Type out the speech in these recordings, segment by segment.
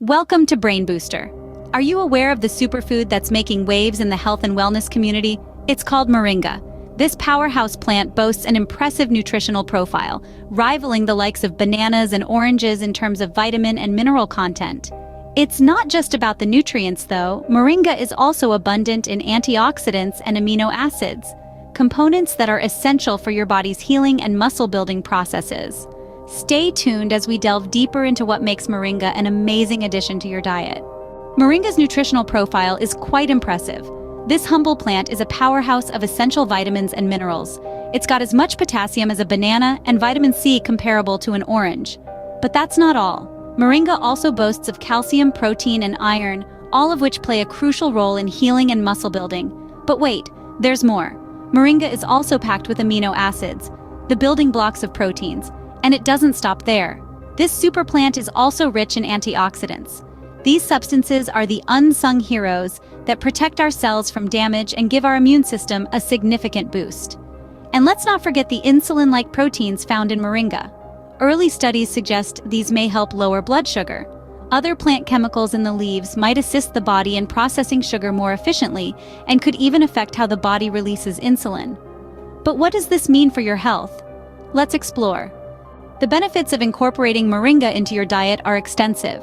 Welcome to Brain Booster. Are you aware of the superfood that's making waves in the health and wellness community? It's called Moringa. This powerhouse plant boasts an impressive nutritional profile, rivaling the likes of bananas and oranges in terms of vitamin and mineral content. It's not just about the nutrients, though. Moringa is also abundant in antioxidants and amino acids, components that are essential for your body's healing and muscle-building processes. Stay tuned as we delve deeper into what makes Moringa an amazing addition to your diet. Moringa's nutritional profile is quite impressive. This humble plant is a powerhouse of essential vitamins and minerals. It's got as much potassium as a banana and vitamin C comparable to an orange. But that's not all. Moringa also boasts of calcium, protein, and iron, all of which play a crucial role in healing and muscle building. But wait, there's more. Moringa is also packed with amino acids, the building blocks of proteins. And it doesn't stop there. This super plant is also rich in antioxidants. These substances are the unsung heroes that protect our cells from damage and give our immune system a significant boost. And let's not forget the insulin-like proteins found in Moringa. Early studies suggest these may help lower blood sugar. Other plant chemicals in the leaves might assist the body in processing sugar more efficiently and could even affect how the body releases insulin. But what does this mean for your health? Let's explore. The benefits of incorporating Moringa into your diet are extensive.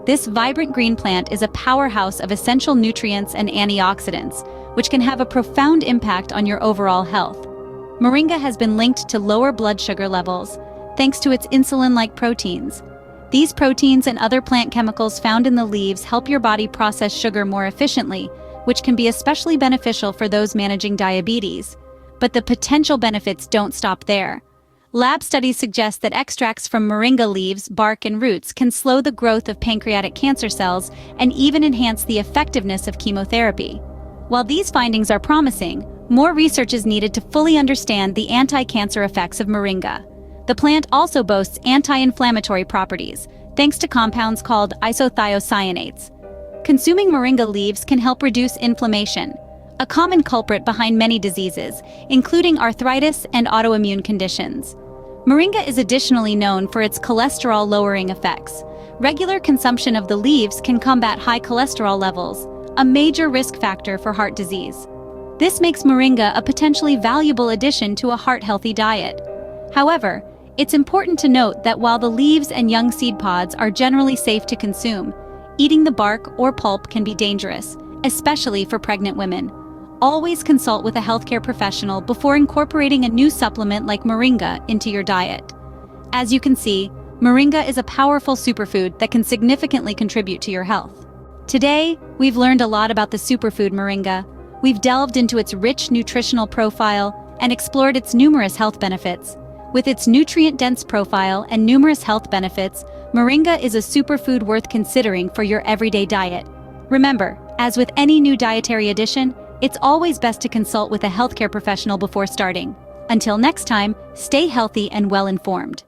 This vibrant green plant is a powerhouse of essential nutrients and antioxidants, which can have a profound impact on your overall health. Moringa has been linked to lower blood sugar levels, thanks to its insulin-like proteins. These proteins and other plant chemicals found in the leaves help your body process sugar more efficiently, which can be especially beneficial for those managing diabetes. But the potential benefits don't stop there. Lab studies suggest that extracts from Moringa leaves, bark, and roots can slow the growth of pancreatic cancer cells and even enhance the effectiveness of chemotherapy. While these findings are promising, more research is needed to fully understand the anti-cancer effects of Moringa. The plant also boasts anti-inflammatory properties, thanks to compounds called isothiocyanates. Consuming Moringa leaves can help reduce inflammation, a common culprit behind many diseases, including arthritis and autoimmune conditions. Moringa is additionally known for its cholesterol-lowering effects. Regular consumption of the leaves can combat high cholesterol levels, a major risk factor for heart disease. This makes Moringa a potentially valuable addition to a heart-healthy diet. However, it's important to note that while the leaves and young seed pods are generally safe to consume, eating the bark or pulp can be dangerous, especially for pregnant women. Always consult with a healthcare professional before incorporating a new supplement like Moringa into your diet. As you can see, Moringa is a powerful superfood that can significantly contribute to your health. Today, we've learned a lot about the superfood Moringa. We've delved into its rich nutritional profile and explored its numerous health benefits. With its nutrient-dense profile and numerous health benefits, Moringa is a superfood worth considering for your everyday diet. Remember, as with any new dietary addition, it's always best to consult with a healthcare professional before starting. Until next time, stay healthy and well-informed.